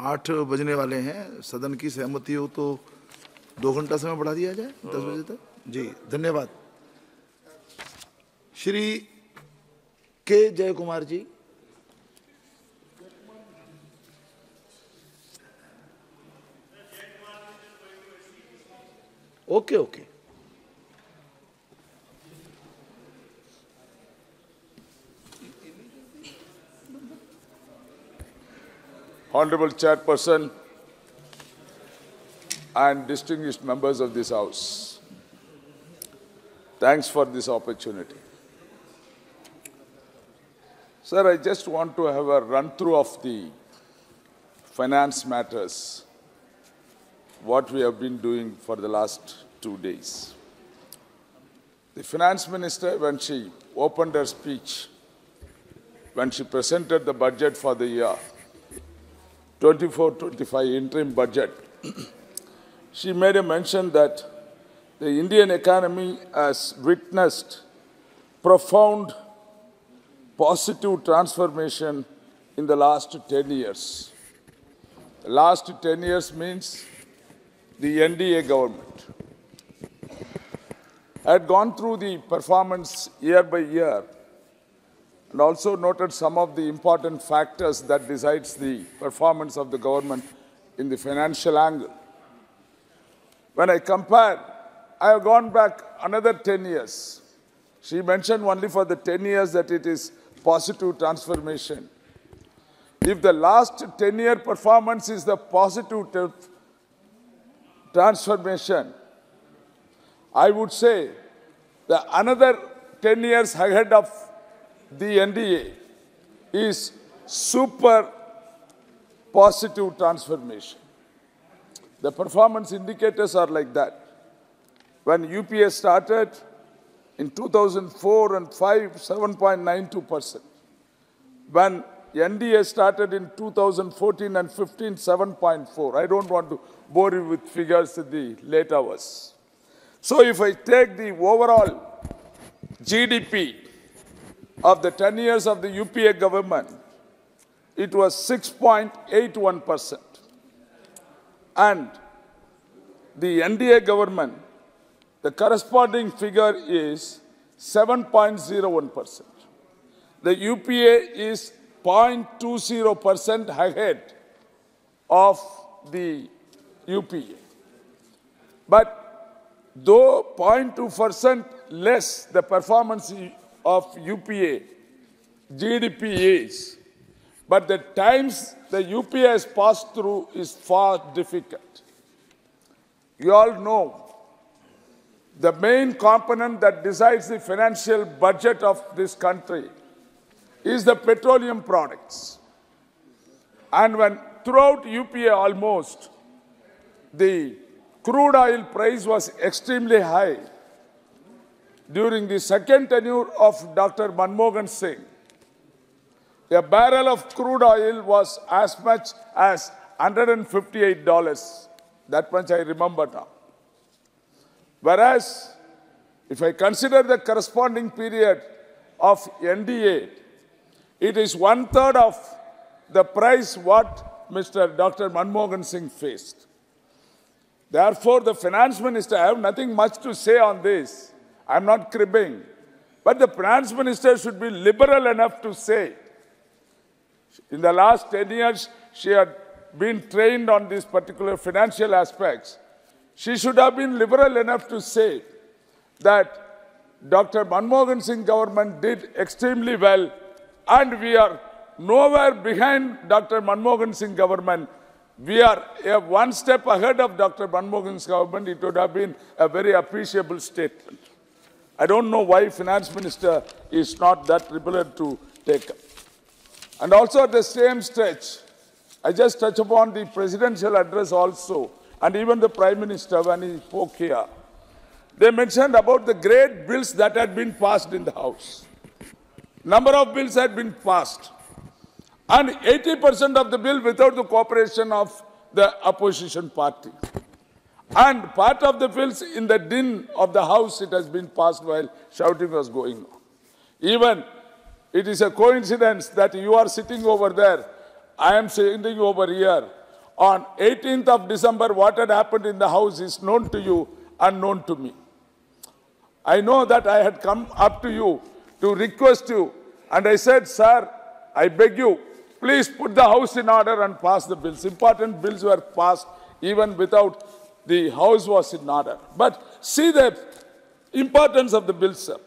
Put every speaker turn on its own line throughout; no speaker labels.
8 बजने वाले हैं। सदन की सहमति हो तो 2 घंटा समय बढ़ा दिया जाए 10 बजे तक। जी धन्यवाद। Shri K Jayakumar ji. Okay okay.
Honorable Chairperson and distinguished members of this House, thanks for this opportunity. Sir, I just want to have a run-through of the finance matters, what we have been doing for the last 2 days. The Finance Minister, when she opened her speech, when she presented the budget for the year 24-25 interim budget, she made a mention that the Indian economy has witnessed profound positive transformation in the last 10 years. The last 10 years means the NDA government. I had gone through the performance year by year and also noted some of the important factors that decides the performance of the government in the financial angle. When I compare, I have gone back another 10 years. She mentioned only for the 10 years that it is positive transformation. If the last 10-year performance is the positive transformation, I would say that another 10 years ahead of the NDA is super positive transformation. The performance indicators are like that. When UPA started in 2004 and 5, 7.92%. When NDA started in 2014 and 15, 7.4. I don't want to bore you with figures in the late hours. So if I take the overall GDP of the 10 years of the UPA government, it was 6.81%. And the NDA government, the corresponding figure is 7.01%. The UPA is 0.20% ahead of the UPA. But though 0.2% less the performance of UPA GDP is, but the times the UPA has passed through is far difficult. You all know the main component that decides the financial budget of this country is the petroleum products. And when throughout UPA almost, the crude oil price was extremely high. During the second tenure of Dr. Manmohan Singh, a barrel of crude oil was as much as $158. That much I remember now. Whereas, if I consider the corresponding period of NDA, it is 1/3 of the price what Mr. Dr. Manmohan Singh faced. Therefore, the finance minister, I have nothing much to say on this. I'm not cribbing. But the finance minister should be liberal enough to say, in the last 10 years, she had been trained on these particular financial aspects. She should have been liberal enough to say that Dr. Manmohan Singh government did extremely well and we are nowhere behind Dr. Manmohan Singh government. We are one step ahead of Dr. Manmohan Singh's government. It would have been a very appreciable statement. I don't know why finance minister is not that liberal to take up. And also at the same stretch, I just touch upon the presidential address also, and even the Prime Minister when he spoke here. They mentioned about the great bills that had been passed in the House. Number of bills had been passed. And 80% of the bill without the cooperation of the opposition party. And part of the bills in the din of the House, it has been passed while shouting was going on. Even it is a coincidence that you are sitting over there, I am sitting over here. on 18th of December, what had happened in the House is known to you and known to me. I know that I had come up to you to request you, and I said, sir, I beg you, please put the House in order and pass the bills. Important bills were passed even without the House was in order. But see the importance of the bills, sir.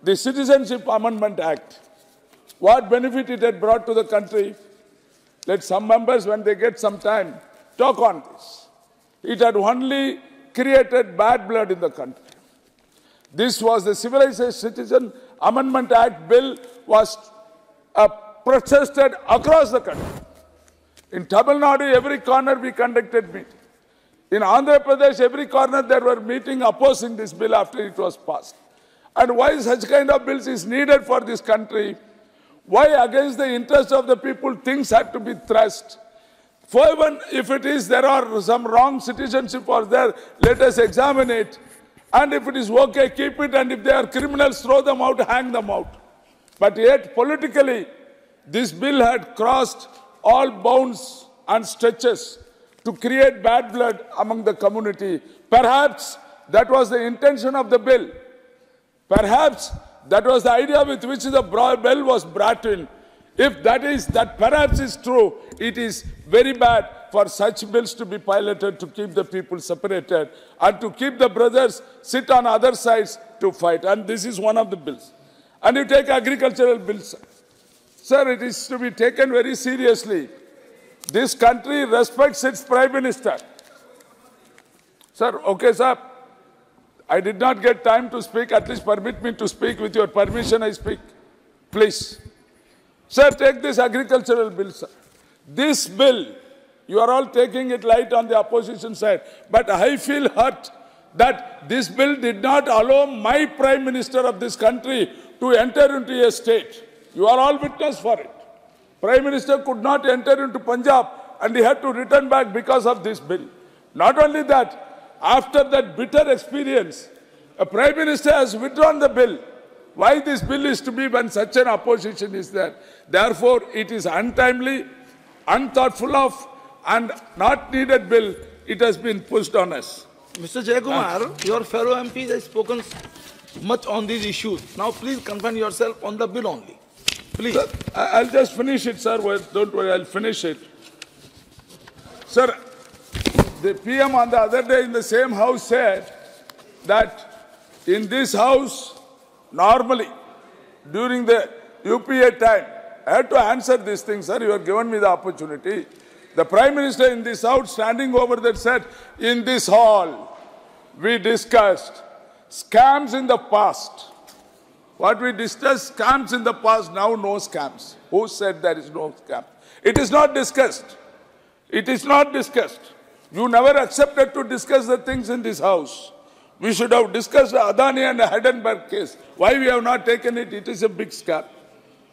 The Citizenship Amendment Act, what benefit it had brought to the country. Let some members, when they get some time, talk on this. It had only created bad blood in the country. This was the Civilized Citizen Amendment Act bill was protested across the country. In Tamil Nadu, every corner we conducted meeting. In Andhra Pradesh, every corner there were meetings opposing this bill after it was passed. And why such kind of bills is needed for this country? Why against the interest of the people things had to be thrust? For even if it is there are some wrong citizenship or there, let us examine it. And if it is okay, keep it. And if they are criminals, throw them out, hang them out. But yet, politically, this bill had crossed all bounds and stretches to create bad blood among the community. Perhaps that was the intention of the bill. Perhaps that was the idea with which the bill was brought in. If that perhaps is true, it is very bad for such bills to be piloted to keep the people separated and to keep the brothers sit on other sides to fight. And this is one of the bills. And you take agricultural bills. Sir, it is to be taken very seriously. This country respects its Prime Minister. Sir, okay, sir. I did not get time to speak. At least permit me to speak. With your permission, I speak. Please. Sir, take this agricultural bill, sir. This bill, you are all taking it light on the opposition side. But I feel hurt that this bill did not allow my Prime Minister of this country to enter into a state. You are all witness for it. Prime Minister could not enter into Punjab and he had to return back because of this bill. Not only that, after that bitter experience, a Prime Minister has withdrawn the bill. Why this bill is to be when such an opposition is there? Therefore, it is untimely, unthoughtful of, and not needed bill. It has been pushed on us.
Mr. Jayakumar, your fellow MPs have spoken much on these issues. Now, please confine yourself on the bill only. Please.
Sir, I'll just finish it, sir. Well, don't worry, I'll finish it. Sir, the PM on the other day in the same house said that in this house, normally, during the UPA time, I had to answer this thing, sir. You have given me the opportunity. The Prime Minister in this house standing over there said, in this hall, we discussed scams in the past. What we discussed, scams in the past, now no scams. Who said there is no scam? It is not discussed. It is not discussed. You never accepted to discuss the things in this house. We should have discussed the Adani and the Heidenberg case. Why we have not taken it? It is a big scam.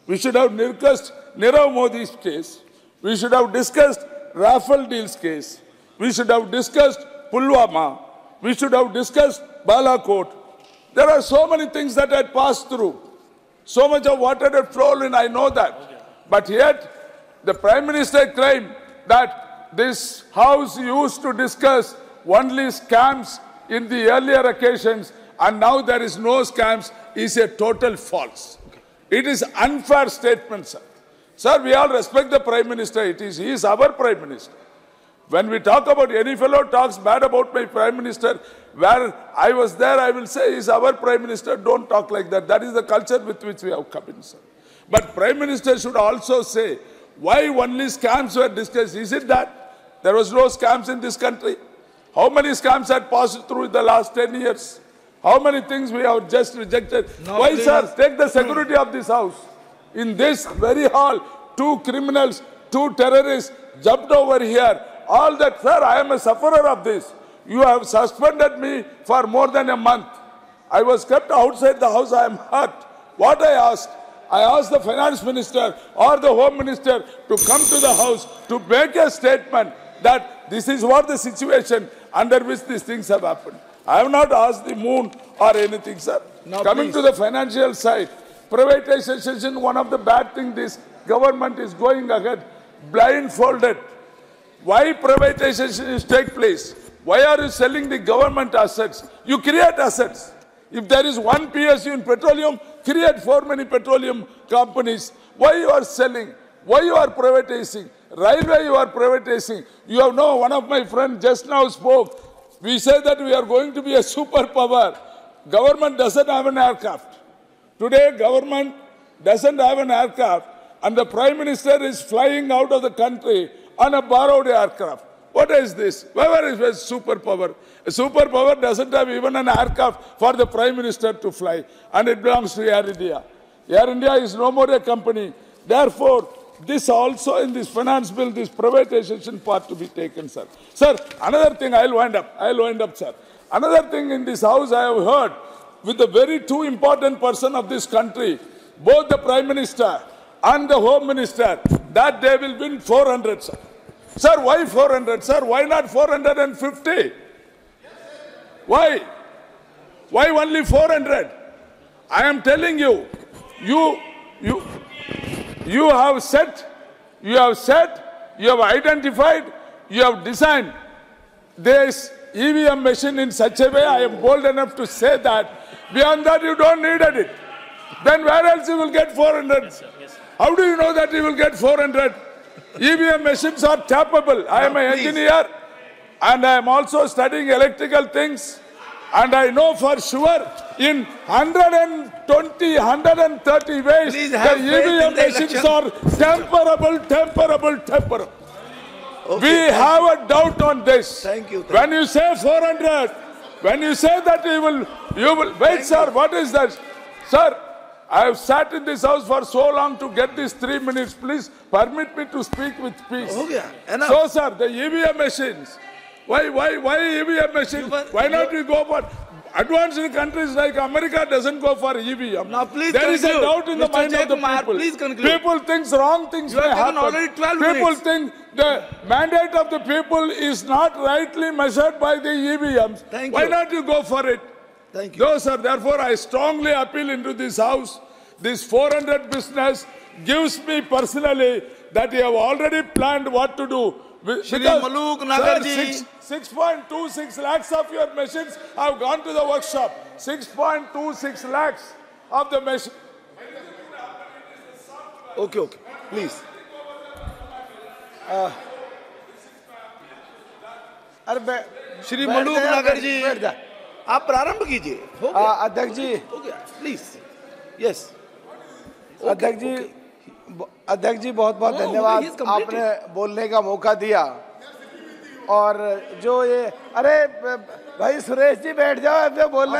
We should have discussed Nirav Modi's case. We should have discussed Rafale deals case. We should have discussed Pulwama. We should have discussed Balakot. There are so many things that had passed through. So much of water had flown in, I know that. But yet, the Prime Minister claimed that this House used to discuss only scams in the earlier occasions, and now there is no scams, is a total false. It is unfair statement, sir. Sir, we all respect the Prime Minister. He is our Prime Minister. When we talk about any fellow talks bad about my Prime Minister, where I was there, I will say, he is our Prime Minister. Don't talk like that. That is the culture with which we have come in, sir. But Prime Minister should also say, why only scams were discussed? Is it that there was no scams in this country? How many scams had passed through in the last 10 years? How many things we have just rejected?
Now,
why,
please.
sir? Take the security of this house. In this very hall, 2 criminals, 2 terrorists jumped over here. All that, sir, I am a sufferer of this. You have suspended me for more than a month. I was kept outside the house. I am hurt. What I asked the finance minister or the home minister to come to the house to make a statement that this is what the situation under which these things have happened. I have not asked the moon or anything, sir.
Now,
coming
please.
to the financial side, privatization, one of the bad things this government is going ahead, blindfolded. why privatization take place? Why are you selling the government assets? You create assets. If there is one PSU in petroleum, create for many petroleum companies. Why you are selling? Why you are privatizing? Railway you are privatizing. You have no, one of my friends just now spoke. We say that we are going to be a superpower. Government doesn't have an aircraft. Today government doesn't have an aircraft and the Prime Minister is flying out of the country on a borrowed aircraft. What is this? Where is a superpower? A superpower doesn't have even an aircraft for the Prime Minister to fly, and it belongs to Air India. Air India is no more a company. Therefore, this also in this finance bill, this privatization part to be taken, sir. Sir, another thing, I'll wind up, sir. Another thing in this house I have heard with the very two important person of this country, both the Prime Minister and the Home Minister, that they will win 400, sir. Sir, why 400, sir? Why not 450? Why? Why only 400? I am telling you, you have set, you have identified, you have designed this EVM machine in such a way, I am bold enough to say that, beyond that you don't need it. Then where else you will get 400? How do you know that you will get 400? EVM machines are tappable. I am an engineer and I am also studying electrical things, and I know for sure in 120, 130 ways the EVM machines are temperable.
Okay,
we have a doubt on this.
Thank you.
When you say 400, when you say that you will wait, sir, what is that? Sir, I have sat in this house for so long to get these 3 minutes. Please permit me to speak with peace.
Okay, enough.
So, sir, the EVM machines. Why EVM machines? Why not we go for advanced countries like America doesn't go for EVM?
Now, please
there is a
conclude.
doubt in the
Mr.
mind of the
Jayakumar,
people.
please conclude.
People think wrong things
You
may
have taken
happen.
already 12
People
minutes.
think the mandate of the people is not rightly measured by the EVMs.
Thank
Why
you.
not you go for it?
Thank you.
No, sir. Therefore, I strongly appeal into this house. This 400 business gives me personally that you have already planned what to do.
Shri Maluk Nagarji.
6.26 lakhs of your machines have gone to the workshop. 6.26 lakhs of the machines.
Okay, please. Shri Malook Nagar ji आप प्रारंभ कीजिए.
अध्यक्ष जी,
हो गया, please. Yes
अध्यक्ष जी बहुत बहुत धन्यवाद, आपने बोलने का मौका दिया. और जो ये, अरे भाई सुरेश जी बैठ जाओ, अब बोलने